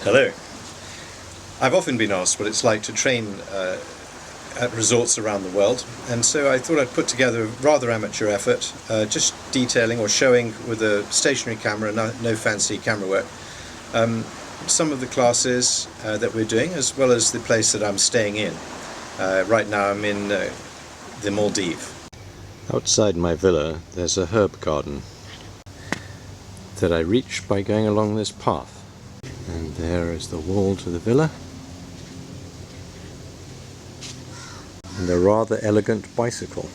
Hello. I've often been asked what it's like to train at resorts around the world, and so I thought I'd put together a rather amateur effort, just detailing or showing with a stationary camera, no fancy camera work, some of the classes that we're doing, as well as the place that I'm staying in. Right now I'm in the Maldives. Outside my villa there's a herb garden that I reach by going along this path. And there is the wall to the villa, and a rather elegant bicycle,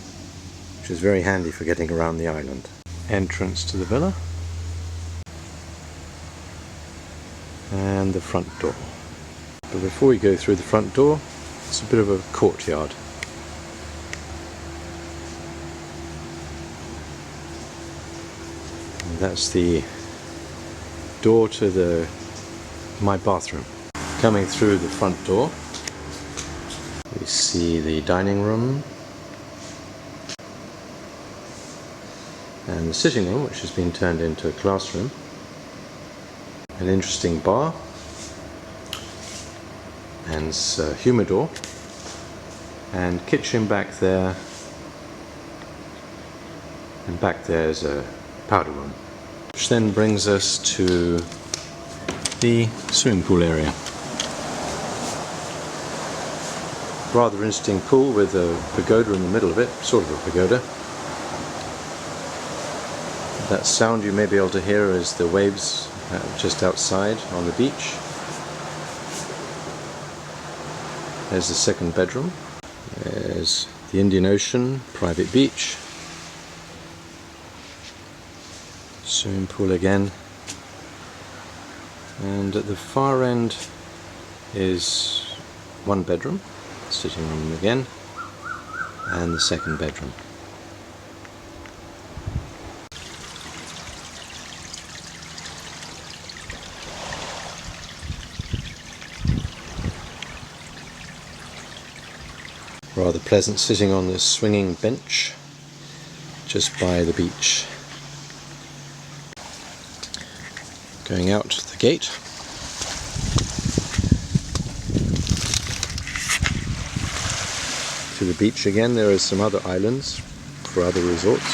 which is very handy for getting around the island. Entrance to the villa, and the front door. But before we go through the front door, it's a bit of a courtyard. And that's the door to my bathroom. Coming through the front door, we see the dining room and the sitting room, which has been turned into a classroom. An interesting bar and a humidor, and kitchen back there, and back there is a powder room, which then brings us to the swimming pool area. Rather interesting pool with a pagoda in the middle of it, sort of a pagoda. That sound you may be able to hear is the waves just outside on the beach. There's the second bedroom. There's the Indian Ocean, private beach. Swimming pool again. And at the far end is one bedroom, sitting room again, and the second bedroom. Rather pleasant sitting on this swinging bench just by the beach. Going out the gate. To the beach again. There are some other islands for other resorts.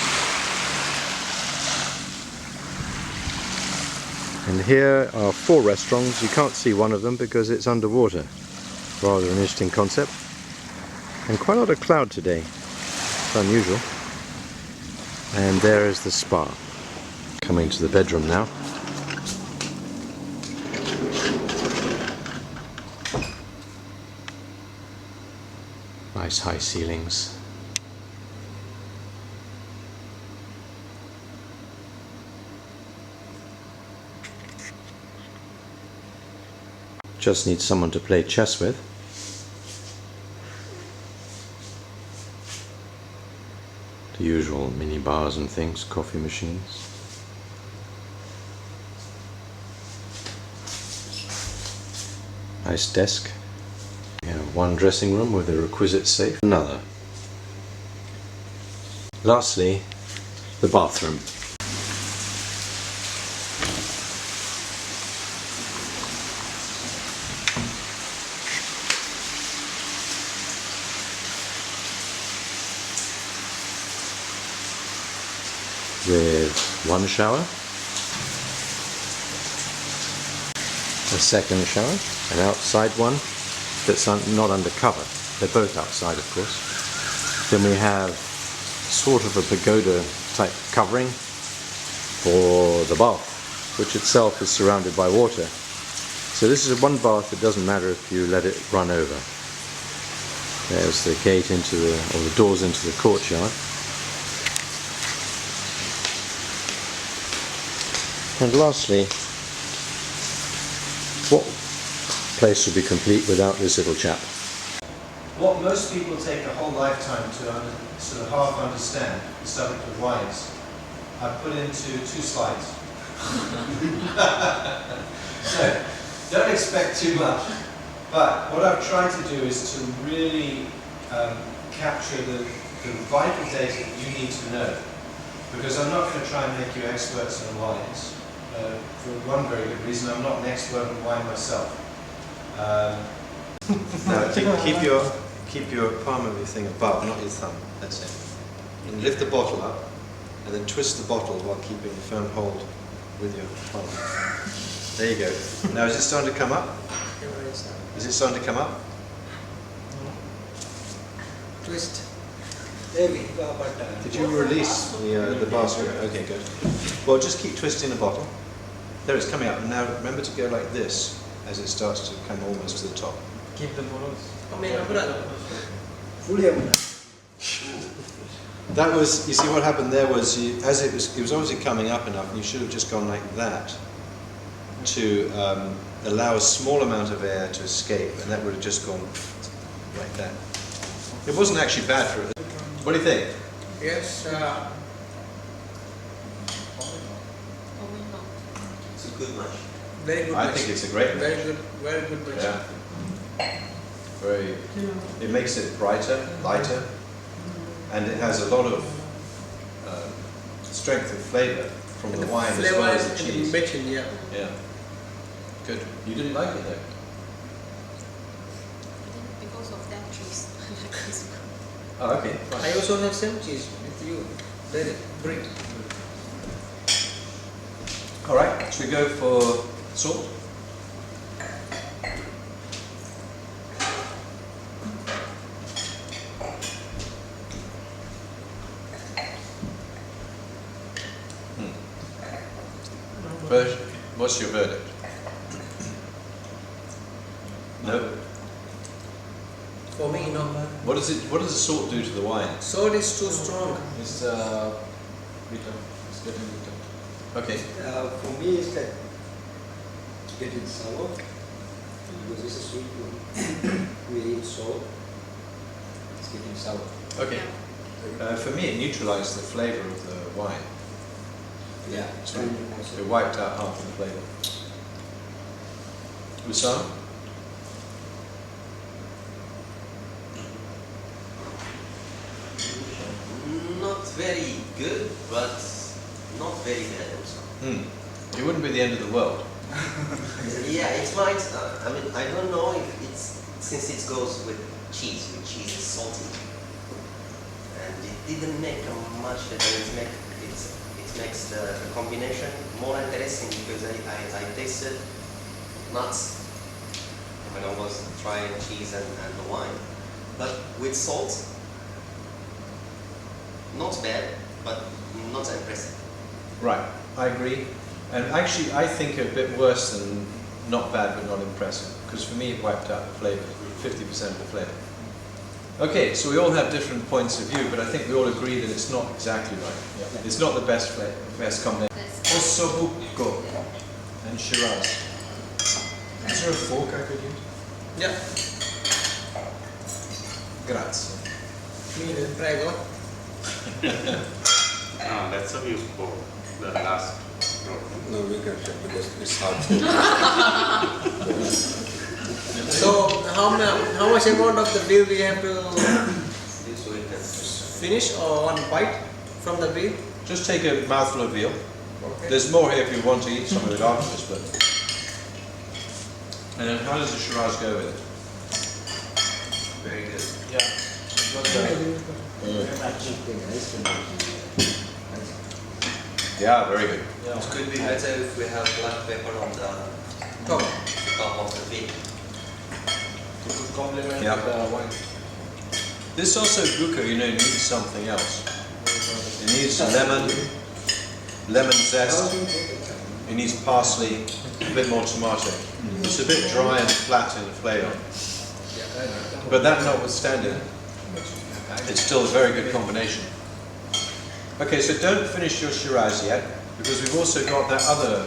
And here are 4 restaurants. You can't see one of them because it's underwater. Rather an interesting concept. And quite a lot of cloud today. It's unusual. And there is the spa. Coming to the bedroom now. Nice high ceilings. Just need someone to play chess with. The usual mini bars and things, coffee machines. Nice desk. One dressing room with a requisite safe. Another. Lastly, the bathroom. With one shower, a second shower, an outside one that's not under cover. They're both outside, of course. Then we have sort of a pagoda type covering for the bath, which itself is surrounded by water. So this is one bath that doesn't matter if you let it run over. There's the gate into the doors into the courtyard. And lastly, what place would be complete without this little chap? What most people take a whole lifetime to sort of half understand, the subject of wines, I've put into 2 slides. So, don't expect too much. But what I've tried to do is to really capture the vital data that you need to know. Because I'm not going to try and make you experts in wines. for one very good reason. I'm not an expert on wine myself. Now keep your palm of your thing above, not your thumb. That's it. And lift the bottle up, and then twist the bottle while keeping a firm hold with your palm. There you go. Now is it starting to come up? Is it starting to come up? Twist. Did you release the basket? Okay, good. Well, just keep twisting the bottle. There it's coming up. And now remember to go like this as it starts to come almost to the top. Keep the bottles. That was, you see what happened there was, it was obviously coming up enough, and you should have just gone like that to allow a small amount of air to escape, and that would have just gone like that. It wasn't actually bad for it. What do you think? Yes. It's a good match. Very good. I think it's a great match. Very good. Very good match. Yeah. It makes it brighter, lighter, and it has a lot of strength of flavour from the wine as well as the cheese. Yeah. Yeah. Good. You didn't like it though? Because of that cheese. Oh, okay. Fine. I also have same cheese with you. Very great. All right. Should we go for salt? What's your verdict? No. For me, no. What does the salt do to the wine? Salt is too strong. It's bitter. It's getting bitter. Okay. For me, it's like getting sour because it's a sweet one. We eat salt, it's getting sour. Okay. For me, it neutralized the flavor of the wine. Yeah. So it wiped out half the flavor. Usam? Not very good, but not very bad also. It wouldn't be the end of the world. Yeah, it might. I mean, I don't know if it's since it goes with cheese. With cheese is salty, and it didn't make a much difference. It makes the combination more interesting because I tasted nuts when I was trying cheese and the wine, but with salt, not bad, but not impressive. Right. I agree. And actually, I think a bit worse than not bad but not impressive, because for me it wiped out the flavour, 50% of the flavour. Okay, so we all have different points of view, but I think we all agree that it's not exactly right. Yeah. It's not the best combination. Ossobuco and Shiraz. Is there a fork I could use? Yeah. Grazie. Prego. Let's have you for the last row. No, we can check because it's hard. So how much amount of the beer we have to This way it can finish, or one bite from the beer? Just take a mouthful of veal. Okay. There's more here if you want to eat some of it after this, but... And then how does the Shiraz go with it? very good. Yeah. Yeah, very good. Yeah. It could be better if we have black pepper on the Top. top of the beer. To complement Yeah. the wine. This also, buco, needs something else. It needs lemon zest, it needs parsley, a bit more tomato. It's a bit dry and flat in the flavour. But that notwithstanding, it's still a very good combination. Okay, so don't finish your Shiraz yet, because we've also got that other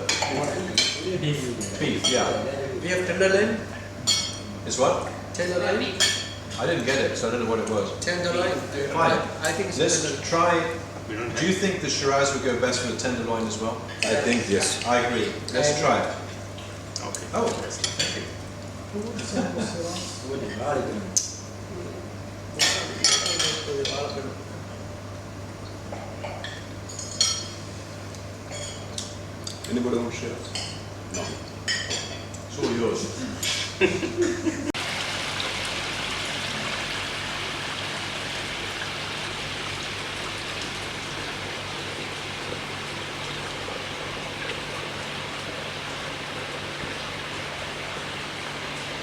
beef, yeah. We have tenderloin. Is what? Tenderloin. I didn't get it, so I don't know what it was. Tenderloin. Fine. I think it's Let's tenderloin. try. Do you think the Shiraz would go best with the tenderloin as well? I think yes. I agree. Let's try it. Okay. Oh, thank you. Anybody want to share? No. So yours. Good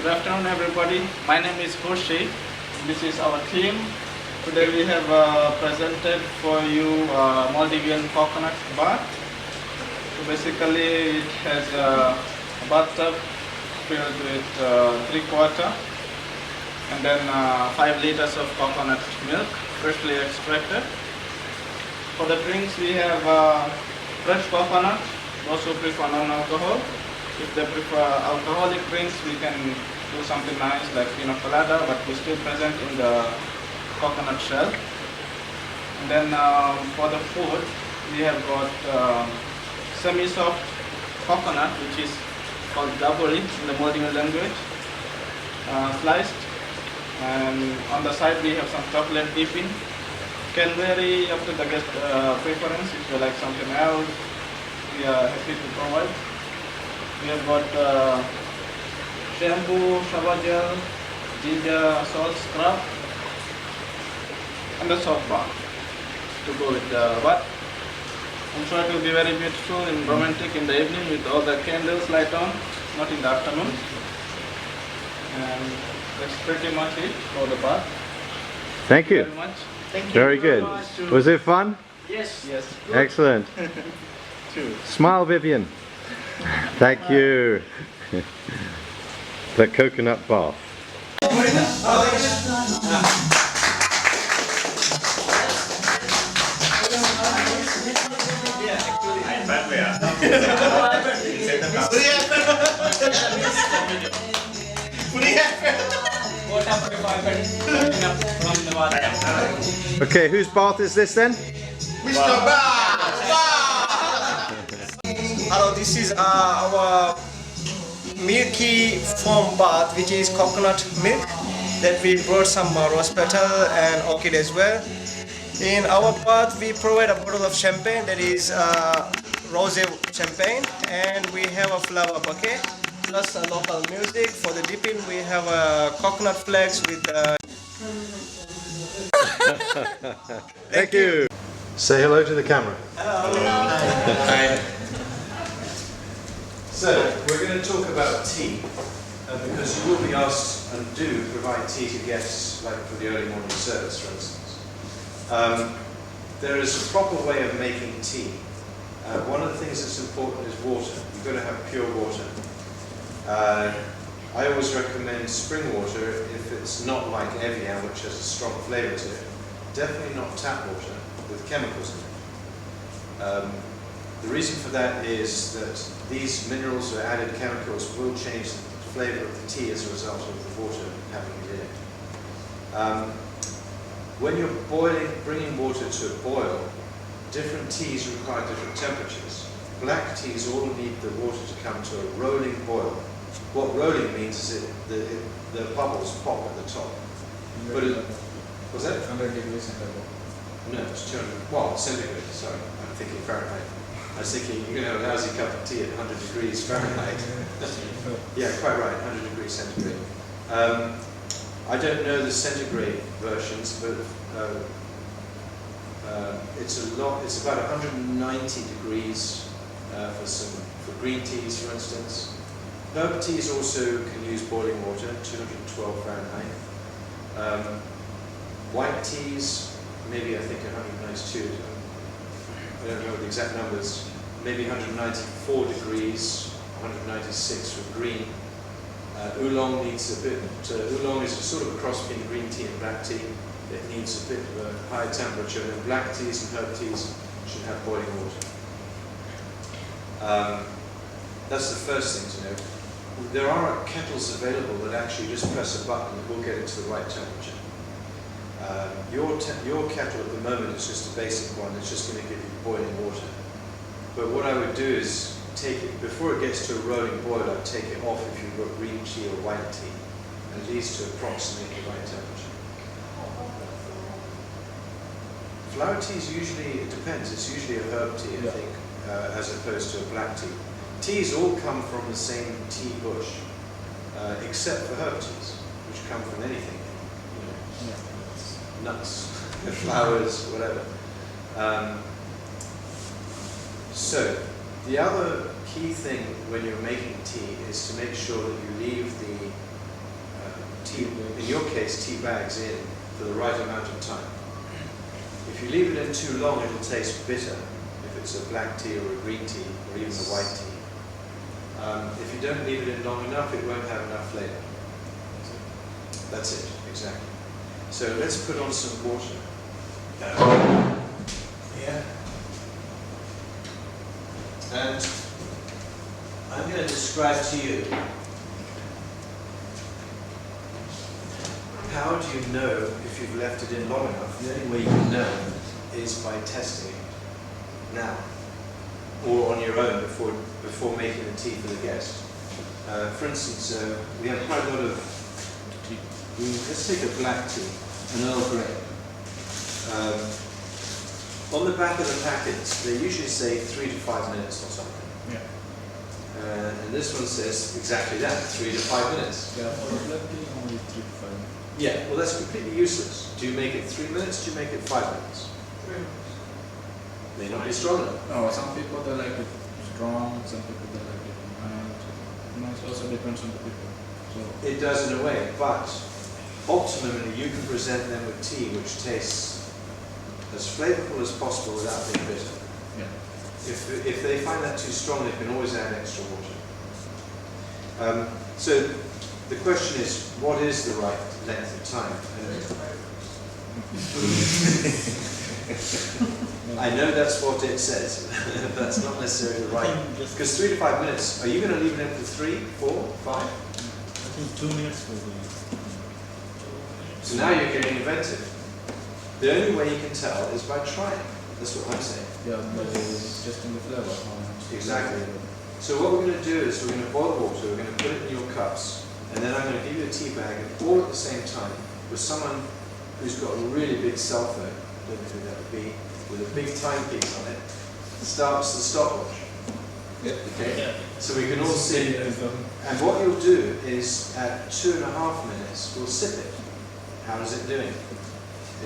afternoon, everybody. My name is Hoshi. This is our team. Today we have presented for you Maldivian coconut bath. So basically, it has a bathtub filled with 3/4 and then 5 liters of coconut milk, freshly extracted. For the drinks, we have fresh coconut. Those who prefer non-alcohol. If they prefer alcoholic drinks, we can do something nice like pina colada, but we still present in the coconut shell. And then for the food, we have got semi-soft coconut, which is called gabori in the Maldivian language, sliced. And on the side, we have some chocolate dipping. Can vary up to the guest preference. If you like something else, we are happy to provide. We have got shampoo, shower gel, ginger salt scrub, and the soap bar to go with the bath. I'm sure it will be very beautiful and romantic in the evening with all the candles light on, not in the afternoon. And that's pretty much it for the bath. Thank you. Very much. Very good. Was it fun? Yes. Yes. Excellent. True. Smile, Vivian. Thank you. The coconut bath. Okay, whose bath is this then? Mr. Hello, this is our milky foam bath, which is coconut milk. That we brought some rose petal and orchid as well. In our bath, we provide a bottle of champagne, that is rosé champagne, and we have a flower bouquet, plus local music. For the dipping, we have coconut flakes with. Thank you. Say hello to the camera. Hi. So, we're going to talk about tea, because you will be asked and do provide tea to guests, like for the early morning service, for instance. There is a proper way of making tea. One of the things that's important is water. You've got to have pure water. I always recommend spring water if it's not like Evian, which has a strong flavour to it. Definitely not tap water with chemicals in it. The reason for that is that these minerals or added chemicals will change the flavour of the tea as a result of the water having it in it. When you're bringing water to a boil, different teas require different temperatures. Black teas all need the water to come to a rolling boil. What rolling means is the bubbles pop at the top. But was that? 100 degrees centigrade. No, it's 200. Well, centigrade. Sorry, I'm thinking Fahrenheit. I was thinking you're going to have a lousy cup of tea at 100 degrees Fahrenheit. Yeah, quite right, 100 degrees centigrade. I don't know the centigrade versions, but it's about 190 degrees for green teas, for instance. Herb teas also can use boiling water, 212 Fahrenheit. White teas, maybe I think 192. I don't know the exact numbers. Maybe 194 degrees, 196 for green. Oolong needs a bit. Oolong is a sort of a cross between green tea and black tea. It needs a bit of a higher temperature. And black teas and herb teas should have boiling water. That's the first thing to know. There are kettles available that actually just press a button and will get it to the right temperature. Your kettle at the moment is just a basic one. It's just going to give you boiling water. But what I would do is take it, before it gets to a rolling boil, I'd take it off if you've got green tea or white tea, at least to approximate the right temperature. Flower tea is usually, it depends, it's usually a herb tea, I think. as opposed to a black tea. Teas all come from the same tea bush, except for herb teas, which come from anything, you know, nuts, flowers, whatever. So, the other key thing when you're making tea is to make sure that you leave the tea, in your case, tea bags in for the right amount of time. If you leave it in too long, it'll taste bitter, if it's a black tea or a green tea, or even a white tea. If you don't leave it in long enough, it won't have enough flavour. That's it, exactly. So let's put on some water. Here. And I'm going to describe to you how do you know if you've left it in long enough. The only way you can know is by testing it now, or on your own before making the tea for the guest. For instance, we have quite a lot of tea. Let's take a black tea, an Earl Grey. On the back of the packets, they usually say 3 to 5 minutes or something. Yeah. And this one says exactly that, 3 to 5 minutes. Yeah, for a black tea, only 3 to 5 minutes. Yeah, well that's completely useless. Do you make it 3 minutes? Do you make it 5 minutes? 3 minutes. May not be strong enough. No, some people they like it strong, some people they like it mild. You know, it also depends on the people. So It does in a way, but optimally you can present them with tea which tastes as flavourful as possible without being bitter. yeah. If they find that too strong, they can always add extra water. So the question is, what is the right length of time? I know that's what it says. That's not necessarily the right. Because 3 to 5 minutes. Are you going to leave it in for 3, 4, 5? I think 2 minutes will be. So now you're getting inventive. The only way you can tell is by trying. That's what I'm saying. Yeah, but it's just in the flavor. How much Exactly. So what we're going to do is we're going to boil water, we're going to put it in your cups, and then I'm going to give you a tea bag, and all at the same time, with someone who's got a really big cell phone, I don't know who that would be, with a big timepiece on it, starts the stopwatch. Yeah. Okay? So we can all see, and what you'll do is at 2.5 minutes, we'll sip it. How is it doing?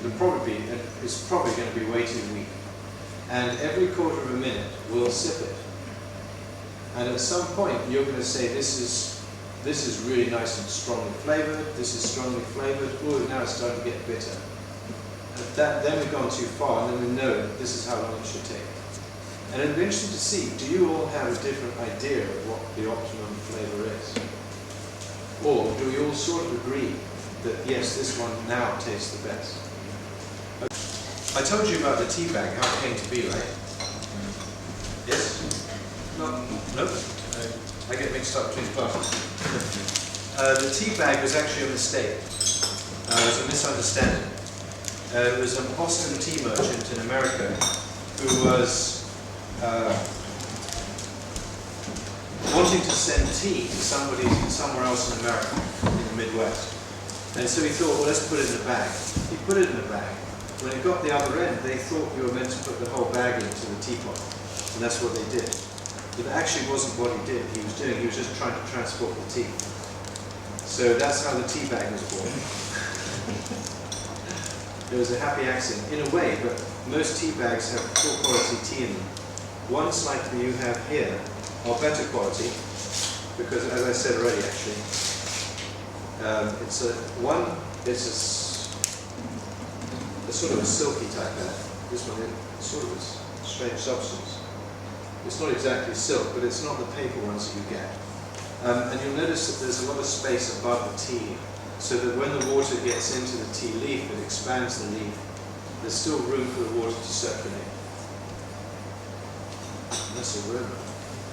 It's probably going to be way too weak. And every quarter of a minute, we'll sip it. And at some point, you're going to say, this is really nice and strongly flavoured, this is strongly flavoured, oh, now it's starting to get bitter. Then we've gone too far, and then we know that this is how long it should take. And it'll be interesting to see, do you all have a different idea of what the optimum flavour is? Or do we all sort of agree that, yes, this one now tastes the best? I told you about the tea bag, how it came to be, right? Yes? No? I get mixed up between classes. The tea bag was actually a mistake. It was a misunderstanding. It was a Boston tea merchant in America who was wanting to send tea to somebody somewhere else in America, in the Midwest. And so he thought, well, let's put it in a bag. He put it in a bag. When it got the other end, they thought you were meant to put the whole bag into the teapot. And that's what they did. But that actually wasn't what he did. He was just trying to transport the tea. So that's how the tea bag was born. It was a happy accident, in a way, but most tea bags have poor quality tea in them. Ones like you have here are better quality, because as I said already actually, it's a sort of a silky type bag. This one is sort of a strange substance. It's not exactly silk, but it's not the paper ones that you get. And you'll notice that there's a lot of space above the tea, so that when the water gets into the tea leaf, it expands the leaf. There's still room for the water to circulate. And that's a aroma.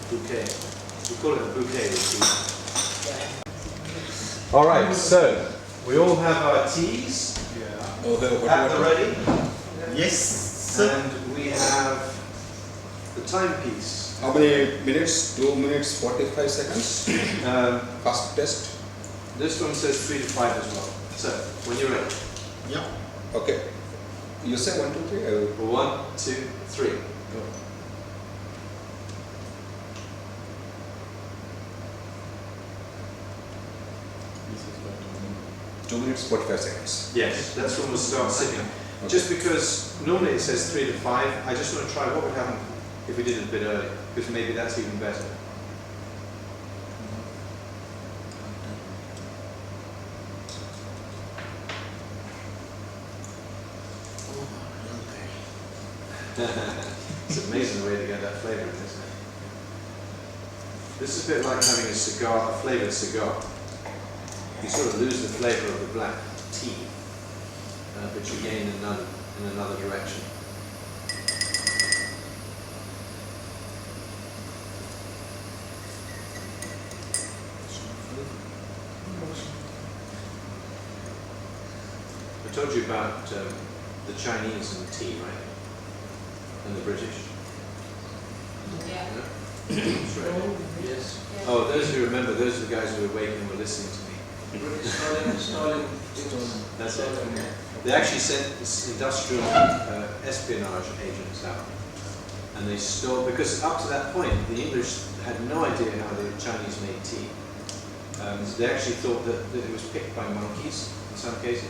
Bouquet. We call it a bouquet of tea. All right, so we all have our teas at the ready. Yes. And we have the timepiece. How many minutes? 2 minutes 45 seconds. Fast test. This one says 3 to 5 as well. So, when you're ready. Yeah. Okay. You say 1, 2, 3. 1, 2, 3. Go. 2 minutes 45 seconds. Yes, that's when we'll start sipping. Just because normally it says 3 to 5, I just want to try what would happen if we did it a bit early, because maybe that's even better. It's amazing the way to get that flavour in, isn't it? This is a bit like having a cigar, a flavoured cigar. You sort of lose the flavour of the black tea, but you gain in another direction. I told you about the Chinese and tea, right? And the British. Yeah. That's right. Yes. Oh, those who remember, those are the guys who were awake and were listening to me. Stalin. That's it. They actually sent this industrial espionage agents out, and they stole, because up to that point the English had no idea how the Chinese made tea. They actually thought that it was picked by monkeys in some cases.